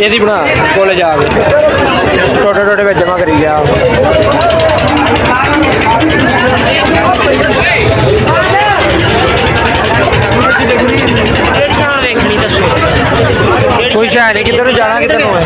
ਇਹਦੀ ਬਣਾ ਕੋਲੇ ਜਾ ਕੇ ਟੋਟੇ ਟੋਟੇ ਵਿੱਚ ਜਮਾ ਕਰੀ ਗਿਆ। कोई शायद नहीं किधर जाना किधर है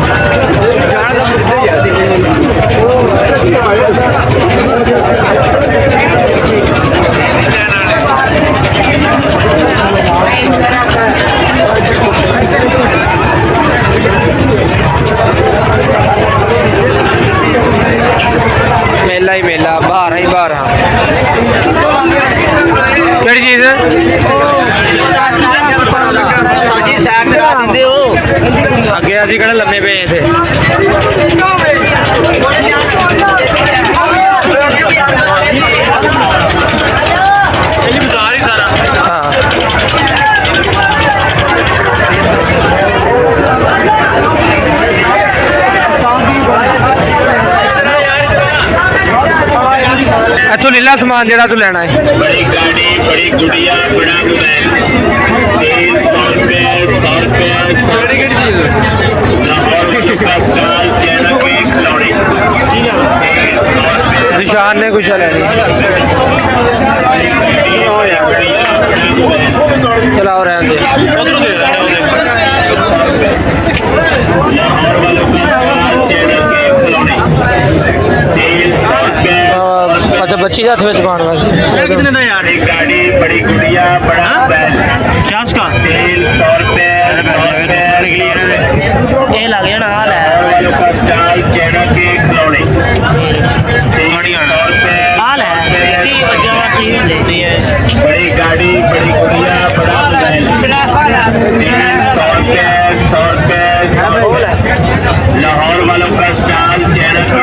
मेला ही मेला बाहर ही बाहर केड़ी चीज अगे अभी कड़े लम्बे पे थे इथों लीला समान जरा तू लेना है। बड़ी गाड़ी बड़ी गुड़िया बड़ा मोबाइल 100 निशान ने कुछ लेनी चलाओ रहने दे। अच्छा बच्ची का हाथ में दुकान वास्ते कितने का यार? एक गाड़ी बड़ी गुड़िया बड़ा मोबाइल क्या उसका तेल 100 रुपए ये लग जाना हाल है स्टाइल चैना के खिलौने हाल है बड़ी गाड़ी बड़ी गुड़िया बड़ा मोबाइल 100 रुपए लाहौर वालों का स्टाइल चैना के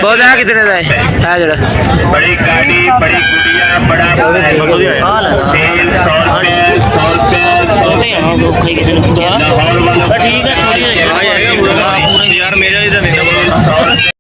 बहुत है कितने का है जरा बड़ी गाड़ी बड़ी गुड़िया बड़ा मोबाइल 100 रुपए लाहौर वालों ठीक है यार मेरा इधर नहीं